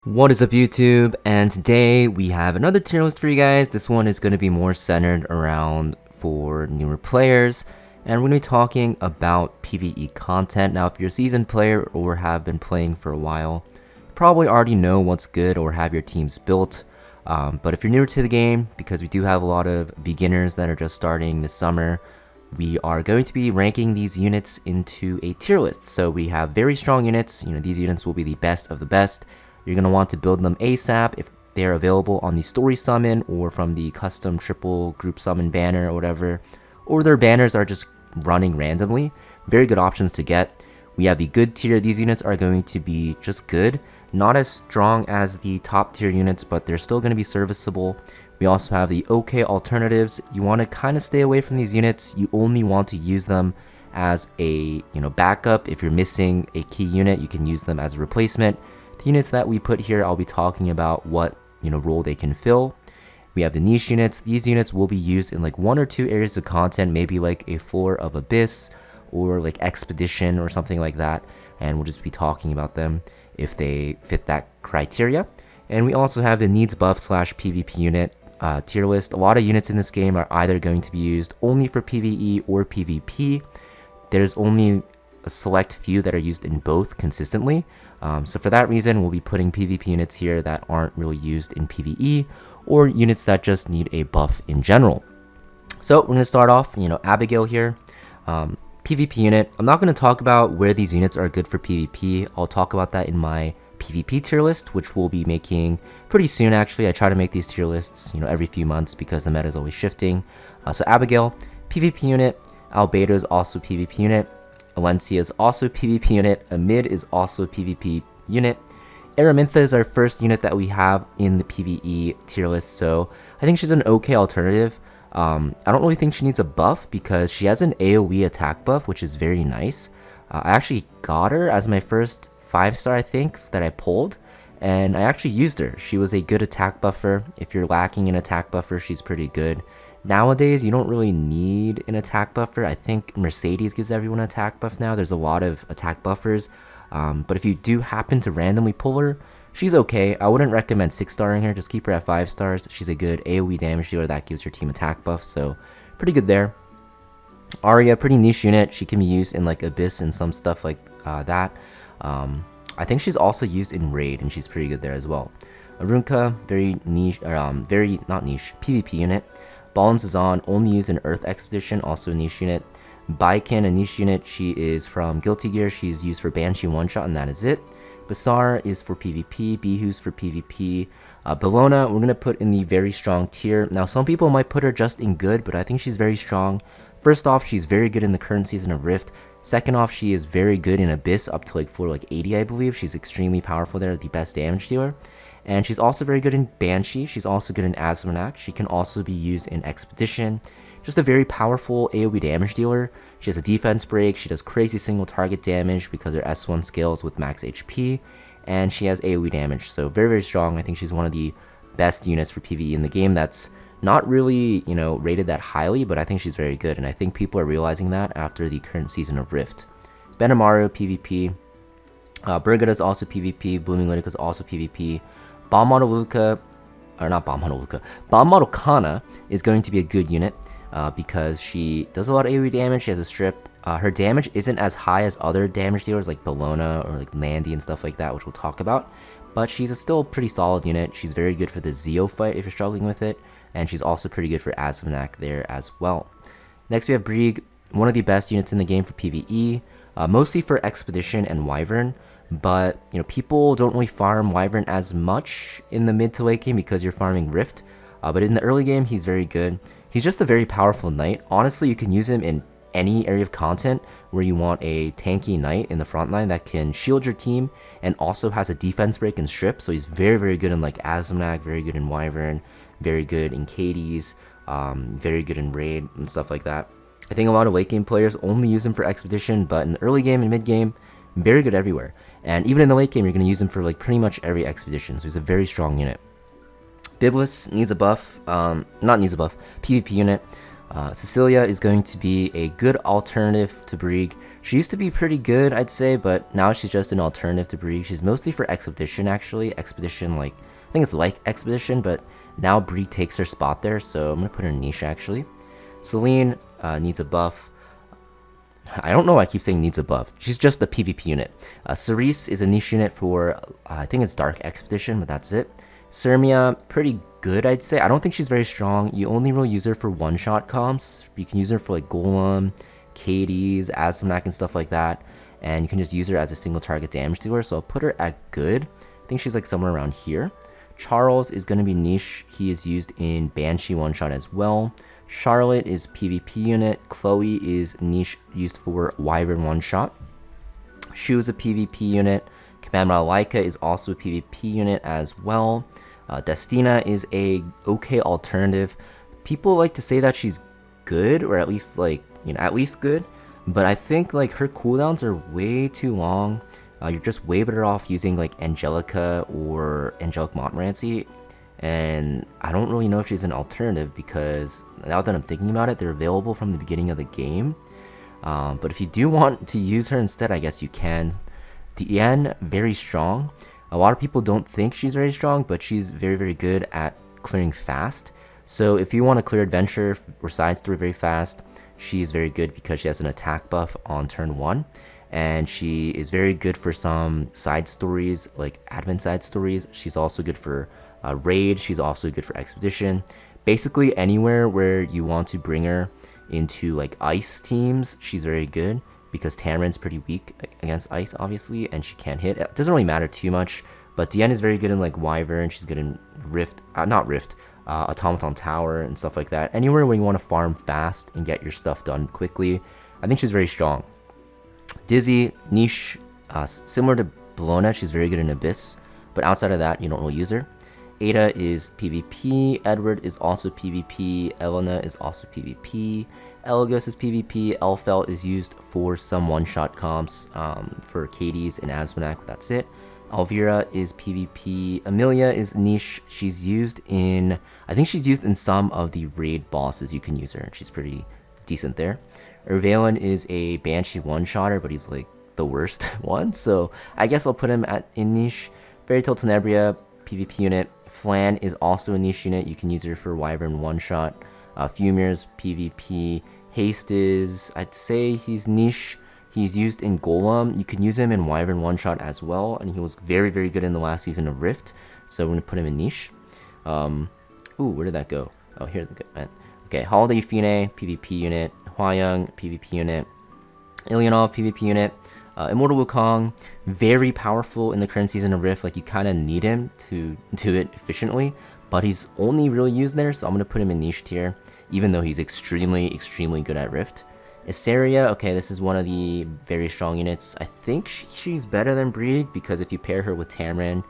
What is up YouTube, and today we have another tier list for you guys. This one is going to be more centered around for newer players, and we're going to be talking about PvE content. Now if you're a seasoned player or have been playing for a while, you probably already know what's good or have your teams built. But if you're newer to the game, because we do have a lot of beginners that are just starting this summer, we are going to be ranking these units into a tier list. So we have very strong units. These units will be the best of the best. You're going to want to build them ASAP if they're available on the story summon or from the custom triple group summon banner or whatever, or their banners are just running randomly. Very good options to get. We have the good tier. These units are going to be just good, not as strong as the top tier units, but they're still going to be serviceable. We also have the okay alternatives. You want to kind of stay away from these units. You only want to use them as a backup. If you're missing a key unit, you can use them as a replacement. The units that we put here, I'll be talking about what role they can fill. We have the niche units. These units will be used in like 1 or 2 areas of content, maybe like a floor of Abyss or like Expedition or something like that, and we'll just be talking about them if they fit that criteria. And we also have the needs buff / PvP unit tier list. A lot of units in this game are either going to be used only for PvE or PvP. There's only a select few that are used in both consistently. So for that reason, we'll be putting PvP units here that aren't really used in PvE, or units that just need a buff in general. So we're going to start off, Abigail here. PvP unit. I'm not going to talk about where these units are good for PvP. I'll talk about that in my PvP tier list, which we'll be making pretty soon actually. I try to make these tier lists, every few months because the meta is always shifting. So Abigail, PvP unit. Albedo is also PvP unit. Valencia is also PvP unit. Amid is also PvP unit. Araminta is our first unit that we have in the PvE tier list, so I think she's an okay alternative. I don't really think she needs a buff because she has an AoE attack buff, which is very nice. I actually got her as my first 5-star, I think, that I pulled, and I actually used her. She was a good attack buffer. If you're lacking an attack buffer, she's pretty good. Nowadays, you don't really need an attack buffer. I think Mercedes gives everyone an attack buff now. There's a lot of attack buffers. But if you do happen to randomly pull her, she's okay. I wouldn't recommend 6-starring her. Just keep her at 5 stars. She's a good AoE damage dealer that gives your team attack buff. So pretty good there. Arya, pretty niche unit. She can be used in like Abyss and some stuff like that. I think she's also used in Raid, and she's pretty good there as well. Arunka, very niche, very not niche, PvP unit. Balance is on, only used in Earth Expedition, also a niche unit. Baiken, a niche unit. She is from Guilty Gear. She's used for Banshee one-shot, and that is it. Basar is for PvP. Bihu's for PvP. Bellona, we're going to put in the very strong tier. Now, some people might put her just in good, but I think she's very strong. First off, she's very good in the current season of Rift. Second off, she is very good in Abyss, up to like floor like 80, I believe. She's extremely powerful there, the best damage dealer. And she's also very good in Banshee. She's also good in Asmonak. She can also be used in Expedition. Just a very powerful AoE damage dealer. She has a defense break. She does crazy single target damage because her S1 scales with max HP. And she has AoE damage. So very, very strong. I think she's one of the best units for PvE in the game. That's not really, rated that highly, but I think she's very good. And I think people are realizing that after the current season of Rift. Benamaru, PvP. Brigada is also PvP. Blooming Lytica is also PvP. Bomb Model Luca, or not Bomb Model Luca, Bomb Model Kana is going to be a good unit because she does a lot of AoE damage. She has a strip. Her damage isn't as high as other damage dealers like Bellona or like Landy and stuff like that, which we'll talk about. But she's a still pretty solid unit. She's very good for the Zeo fight if you're struggling with it. And she's also pretty good for Asmonak there as well. Next we have Brieg, one of the best units in the game for PvE, mostly for Expedition and Wyvern. But people don't really farm Wyvern as much in the mid to late game because you're farming Rift. But in the early game, he's very good. He's just a very powerful knight. Honestly, you can use him in any area of content where you want a tanky knight in the front line that can shield your team and also has a defense break and strip. So he's very, very good in like Asmonak, very good in Wyvern, very good in Hades, very good in Raid and stuff like that. I think a lot of late game players only use him for Expedition, but in the early game and mid game, very good everywhere. And even in the late game, you're going to use him for like pretty much every Expedition. So he's a very strong unit. Biblis needs a buff. Not needs a buff. PvP unit. Cecilia is going to be a good alternative to Brieg. She used to be pretty good, I'd say, but now she's just an alternative to Brieg. She's mostly for Expedition, actually. Expedition, like, I think it's like Expedition, but now Brieg takes her spot there, so I'm going to put her in niche, actually. Celine needs a buff. I don't know why I keep saying needs a buff. She's just a PvP unit. Cerise is a niche unit for, I think it's Dark Expedition, but that's it. Sirmia, pretty good, I'd say. I don't think she's very strong. You only really use her for one-shot comps. You can use her for like Golem, Katie's, Asmnak, and stuff like that. And you can just use her as a single target damage dealer. So I'll put her at good. I think she's like somewhere around here. Charles is going to be niche. He is used in Banshee one-shot as well. Charlotte is PvP unit. Chloe is niche, used for Wyvern one-shot. Shu is a PvP unit. Command Malaika is also a PvP unit as well. Destina is a okay alternative. People like to say that she's good, or at least like, you know, at least good. But I think like her cooldowns are way too long. You're just way better off using like Angelica or Angelic Montmorency. And I don't really know if she's an alternative, because now that I'm thinking about it, they're available from the beginning of the game. But if you do want to use her instead, I guess you can. Diane, very strong. A lot of people don't think she's very strong, but she's very, very good at clearing fast. So if you want to clear adventure or side story very fast, she's very good because she has an attack buff on turn 1. And she is very good for some side stories, like admin side stories. She's also good for raid. She's also good for expedition. Basically anywhere where you want to bring her into like ice teams, she's very good, because Tamarin's pretty weak against ice, obviously, and she can't hit. It doesn't really matter too much, but Diane is very good in like Wyvern. She's good in Rift, Automaton Tower and stuff like that. Anywhere where you want to farm fast and get your stuff done quickly, I think she's very strong. Dizzy, niche, similar to Bologna, she's very good in Abyss, but outside of that, you don't really use her. Ada is PvP, Edward is also PvP, Elena is also PvP, Elagos is PvP, Elfelt is used for some one-shot comps for Katie's and Asmnak, but that's it. Elvira is PvP, Amelia is niche, she's used in, I think she's used in some of the raid bosses. You can use her, and she's pretty decent there. Ervalen is a Banshee one-shotter, but he's like the worst one, so I guess I'll put him in niche. Fairy Tale Tenebria, PvP unit. Flan is also a niche unit. You can use her for Wyvern one-shot. Fumir's PvP. Haste is, I'd say he's niche. He's used in Golem. You can use him in Wyvern one-shot as well, and he was very, very good in the last season of Rift, so we're going to put him in niche. Ooh, where did that go? Oh, here the good. Okay, Holiday Fine, PvP unit. Hwayoung, PvP unit. Ilyanov, PvP unit. Immortal Wukong, very powerful in the current season of Rift. Like, you kind of need him to do it efficiently, but he's only really used there, so I'm going to put him in niche tier, even though he's extremely, extremely good at Rift. Issaria, okay, this is one of the very strong units. I think she's better than Brieg, because if you pair her with Tamarin,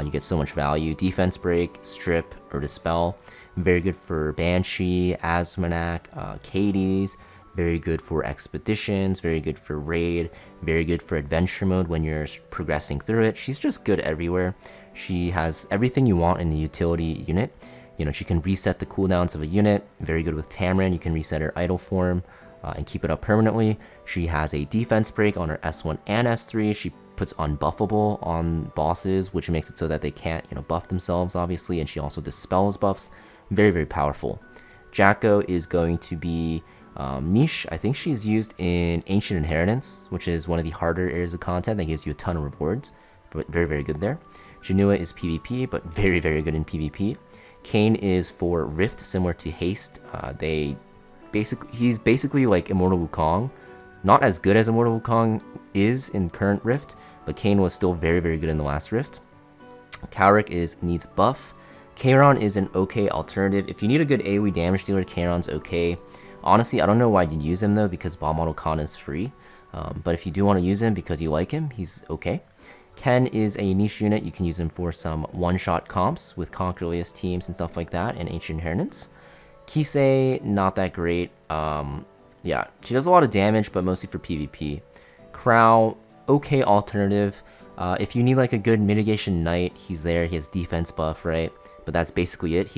you get so much value. Defense Break, Strip, or Dispel. Very good for Banshee, Asmnak, Katie's. Very good for expeditions, very good for raid, very good for adventure mode when you're progressing through it. She's just good everywhere. She has everything you want in the utility unit. You know, she can reset the cooldowns of a unit. Very good with Tamarin. You can reset her idle form and keep it up permanently. She has a defense break on her S1 and S3. She puts unbuffable on bosses, which makes it so that they can't, you know, buff themselves, obviously. And she also dispels buffs. Very, very powerful. Jacko is going to be niche. I think she's used in Ancient Inheritance, which is one of the harder areas of content that gives you a ton of rewards, but very, very good there. Janua is PvP, but very, very good in PvP. Kane is for Rift, similar to Haste. He's basically like Immortal Wukong. Not as good as Immortal Wukong is in current Rift, but Kane was still very, very good in the last Rift. Kaurik needs buff. Kairon is an okay alternative. If you need a good AoE damage dealer, Kairon's okay. Honestly, I don't know why you'd use him though, because Bomb Model Con is free. But if you do want to use him because you like him, he's okay. Ken is a niche unit. You can use him for some one-shot comps with Conquer Alias teams and stuff like that, and Ancient Inheritance. Kisei, not that great. Yeah, she does a lot of damage, but mostly for PvP. Crow, okay alternative. If you need like a good mitigation knight, he's there. He has defense buff, right? But that's basically it.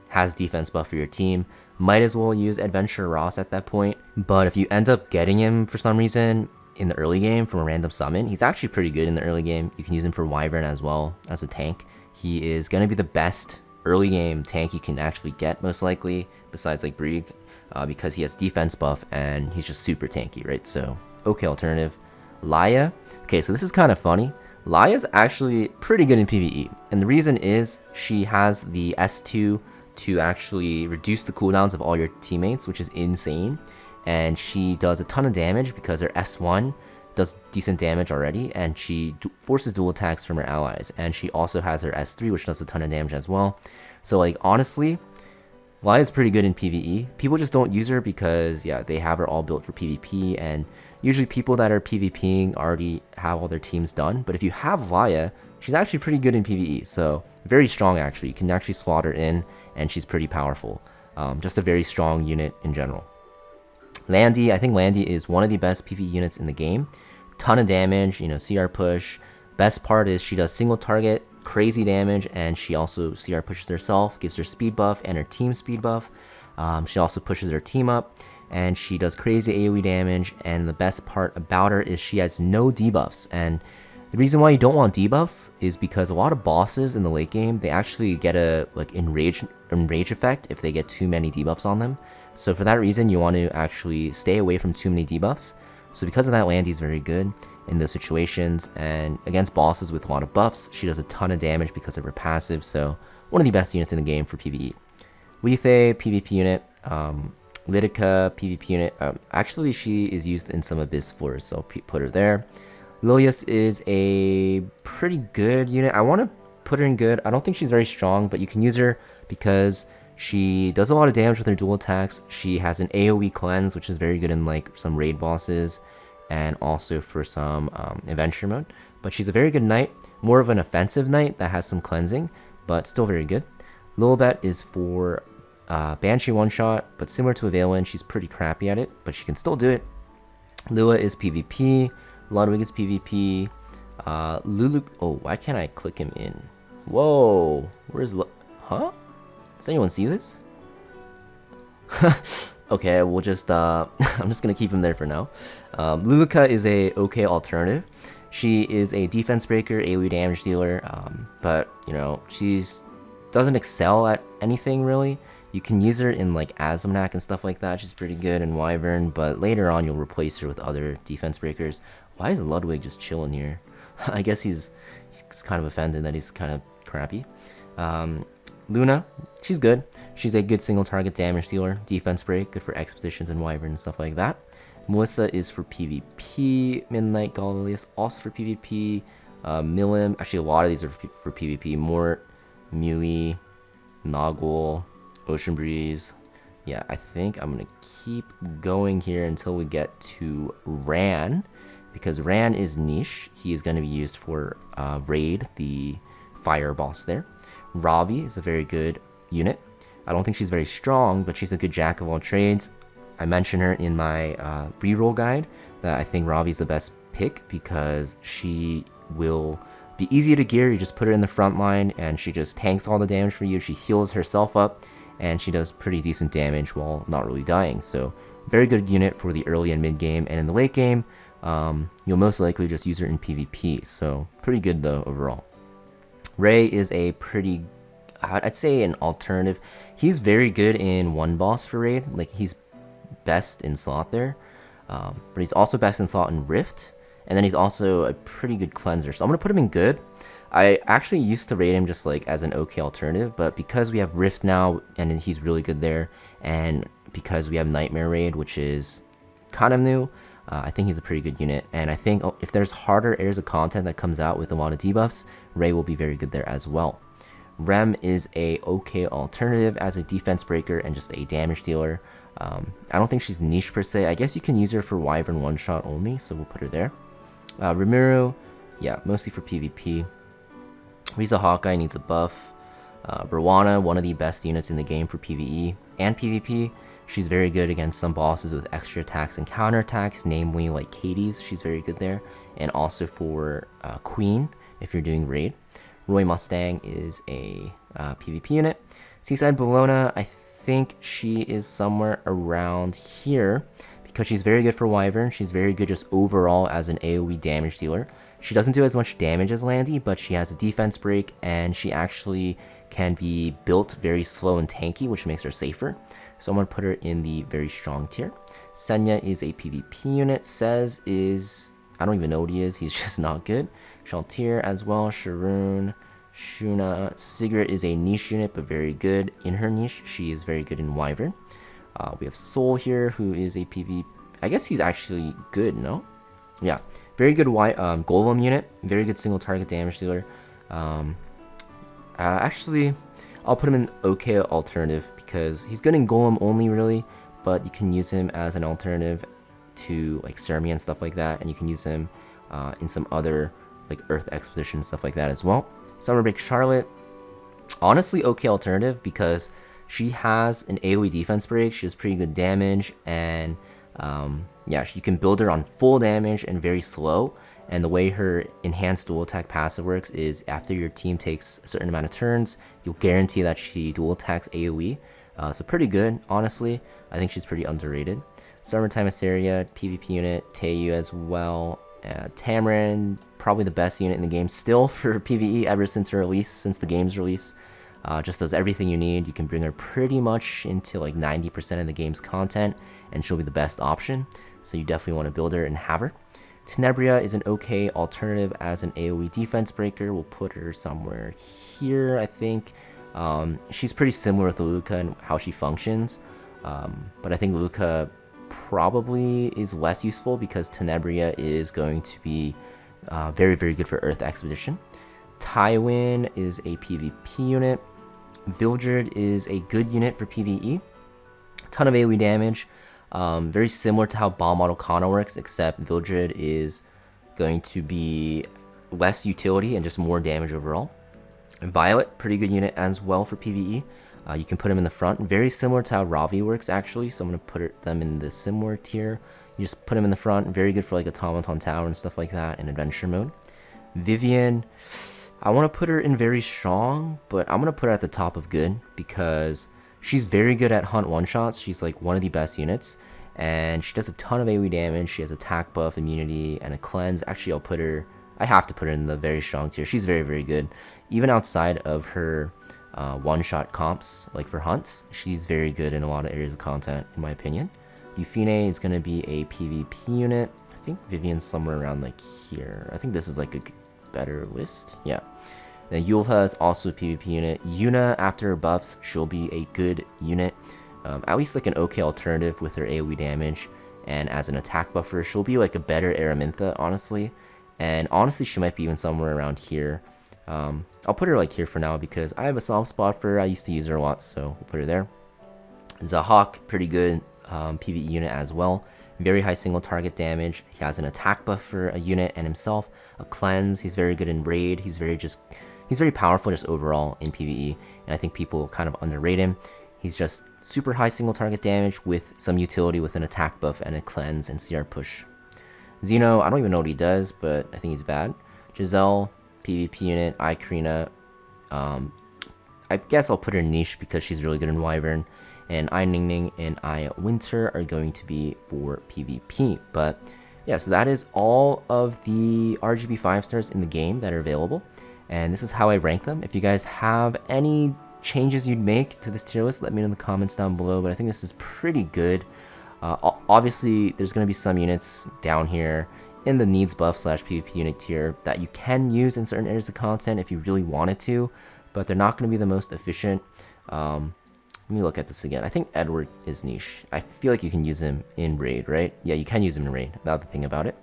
has defense buff for your team, might as well use Adventure Ross at that point. But if you end up getting him for some reason in the early game from a random summon, he's actually pretty good in the early game. You can use him for Wyvern as well as a tank. He is going to be the best early game tank you can actually get, most likely, besides like Brieg, because he has defense buff and he's just super tanky, right? So, okay alternative. Laya. Okay, so this is kind of funny. Laya's actually pretty good in PvE, and the reason is she has the S2 to actually reduce the cooldowns of all your teammates, which is insane. And she does a ton of damage because her S1 does decent damage already, and she forces dual attacks from her allies. And she also has her S3, which does a ton of damage as well. So like honestly, Laya's pretty good in PvE. People just don't use her because yeah, they have her all built for PvP, and usually people that are PvPing already have all their teams done. But if you have Laya, she's actually pretty good in PvE. So very strong actually. You can actually slot her in, and she's pretty powerful. Just a very strong unit in general. Landy, I think Landy is one of the best PvE units in the game. Ton of damage, you know, CR push. Best part is she does single target, crazy damage, and she also CR pushes herself, gives her speed buff and her team speed buff. She also pushes her team up, and she does crazy AoE damage, and the best part about her is she has no debuffs. And the reason why you don't want debuffs is because a lot of bosses in the late game, they actually get a like enrage effect if they get too many debuffs on them. So for that reason, you want to actually stay away from too many debuffs. So because of that, Landy is very good in those situations, and against bosses with a lot of buffs, she does a ton of damage because of her passive. So one of the best units in the game for PvE. Lethe, PvP unit. Lidica, PvP unit. Actually, she is used in some Abyss floors, so I'll put her there. Lilius is a pretty good unit. I want to put her in good. I don't think she's very strong, but you can use her because she does a lot of damage with her dual attacks. She has an AoE cleanse, which is very good in like some raid bosses and also for some adventure mode. But she's a very good knight, more of an offensive knight that has some cleansing, but still very good. Lilibet is for Banshee one-shot, but similar to a Veilwind, she's pretty crappy at it, but she can still do it. Lua is PvP. Ludwig is PvP. Lulu... Oh, why can't I click him in? Whoa! Where's Huh? Does anyone see this? Okay, we'll just... I'm just gonna keep him there for now. Luluka is a okay alternative. She is a defense breaker, AoE damage dealer, but, you know, she's doesn't excel at anything, really. You can use her in, like, Azumnak and stuff like that. She's pretty good in Wyvern, but later on, you'll replace her with other defense breakers. Why is Ludwig just chilling here? I guess he's kind of offended that he's kind of crappy. Luna, she's good. She's a good single target damage dealer, defense break, good for expeditions and Wyvern and stuff like that. Melissa is for PvP. Midnight Galilius also for PvP. Milim, actually a lot of these are for PvP. Mort, Mui, Noggle, Ocean Breeze. Yeah, I think I'm gonna keep going here until we get to Ran, because Ran is niche. He is going to be used for Raid, the fire boss there. Ravi is a very good unit. I don't think she's very strong, but she's a good jack of all trades. I mentioned her in my reroll guide that I think Ravi's the best pick because she will be easy to gear. You just put her in the front line and she just tanks all the damage for you. She heals herself up and she does pretty decent damage while not really dying. So very good unit for the early and mid game, and in the late game, you'll most likely just use her in PvP. So pretty good though overall. Ray is a pretty, I'd say an alternative. He's very good in one boss for Raid. Like he's best in slot there, but he's also best in slot in Rift, and then he's also a pretty good cleanser. So I'm gonna put him in good. I actually used to rate him just like as an okay alternative, but because we have Rift now and he's really good there, and because we have Nightmare Raid, which is kind of new, I think he's a pretty good unit. And I think if there's harder areas of content that comes out with a lot of debuffs, Ray will be very good there as well. Rem is a okay alternative as a defense breaker and just a damage dealer. I don't think she's niche per se. I guess you can use her for Wyvern one-shot only, so we'll put her there. Rimuru, yeah, mostly for PvP. Riza Hawkeye needs a buff. Rowana, one of the best units in the game for PvE and PvP. She's very good against some bosses with extra attacks and counterattacks, namely like Katie's. She's very good there. And also for Queen, if you're doing Raid. Roy Mustang is a PvP unit. Seaside Bologna, I think she is somewhere around here because she's very good for Wyvern. She's very good just overall as an AoE damage dealer. She doesn't do as much damage as Landy, but she has a defense break, and she actually can be built very slow and tanky, which makes her safer. So I'm going to put her in the very strong tier. Senya is a PvP unit. Sez is, I don't even know what he is. He's just not good. Shaltir as well. Sharoon, Shuna. Sigrid is a niche unit, but very good in her niche. She is very good in Wyvern. We have Soul here, who is a PvP. I guess he's actually good, no? Yeah. Very good Golem unit. Very good single target damage dealer. Actually, I'll put him in okay alternative because he's good in Golem only, really. But you can use him as an alternative to like Ceremia and stuff like that. And you can use him in some other like Earth Expedition stuff like that as well. Summerbreak Charlotte. Honestly, okay alternative because she has an AoE defense break. She has pretty good damage, and yeah, you can build her on full damage and very slow. And the way her enhanced dual attack passive works is after your team takes a certain amount of turns, you'll guarantee that she dual attacks AoE. So pretty good, honestly. I think she's pretty underrated. Summertime Assyria, PvP unit, Teiyu as well. Tamarin, probably the best unit in the game still for PvE ever since her release, since the game's release. Just does everything you need. You can bring her pretty much into like 90% of the game's content, and she'll be the best option. So you definitely want to build her and have her. Tenebria is an okay alternative as an AoE defense breaker. We'll put her somewhere here, I think. She's pretty similar with Luca and how she functions. But I think Luca probably is less useful because Tenebria is going to be very, very good for Earth Expedition. Tywin is a PvP unit. Vildred is a good unit for PvE. Ton of AoE damage. Very similar to how Bomb Model Kana works, except Vildred is going to be less utility and just more damage overall. And Violet, pretty good unit as well for PvE. You can put him in the front. Very similar to how Ravi works, actually. So I'm going to put them in the similar tier. You just put him in the front. Very good for like Automaton Tower and stuff like that in adventure mode. Vivian, I want to put her in very strong, but I'm going to put her at the top of good because she's very good at hunt one-shots. She's like one of the best units, and she does a ton of AoE damage. She has attack buff, immunity, and a cleanse. Actually, I have to put her in the very strong tier. She's very, very good. Even outside of her one-shot comps, like for hunts, she's very good in a lot of areas of content, in my opinion. Euphine is going to be a PvP unit. I think Vivian's somewhere around like here. I think this is like a better list. Yeah. Then Yulha is also a PvP unit. Yuna, after her buffs, she'll be a good unit. At least like an okay alternative with her AoE damage. And as an attack buffer, she'll be like a better Araminta, honestly. And honestly, she might be even somewhere around here. I'll put her like here for now because I have a soft spot for her. I used to use her a lot, so we'll put her there. Zahak, pretty good PvE unit as well. Very high single target damage. He has an attack buff for a unit and himself. A cleanse. He's very good in raid. He's very powerful just overall in PvE. And I think people kind of underrate him. He's just super high single target damage with some utility with an attack buff and a cleanse and CR push. Xeno, I don't even know what he does, but I think he's bad. Giselle, PvP unit. Ikarina, I guess I'll put her niche because she's really good in Wyvern. And I Ningning and I Winter are going to be for PvP. But yeah, so that is all of the RGB 5 stars in the game that are available. And this is how I rank them. If you guys have any changes you'd make to this tier list, let me know in the comments down below. But I think this is pretty good. Obviously, there's going to be some units down here in the needs buff / PvP unit tier that you can use in certain areas of content if you really wanted to. But they're not going to be the most efficient. Let me look at this again. I think Edward is niche. I feel like you can use him in raid, right? Yeah, you can use him in raid. That's the thing about it.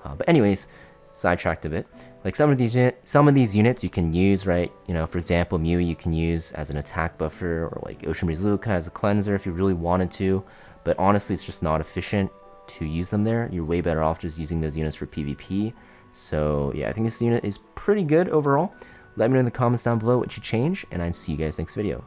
But anyways, sidetracked a bit. Like some of these units you can use, right? You know, for example, Mew you can use as an attack buffer, or like Ocean Breeze Luca as a cleanser if you really wanted to. But honestly, it's just not efficient to use them there. You're way better off just using those units for PvP. So yeah, I think this unit is pretty good overall. Let me know in the comments down below what you change, and I'll see you guys next video.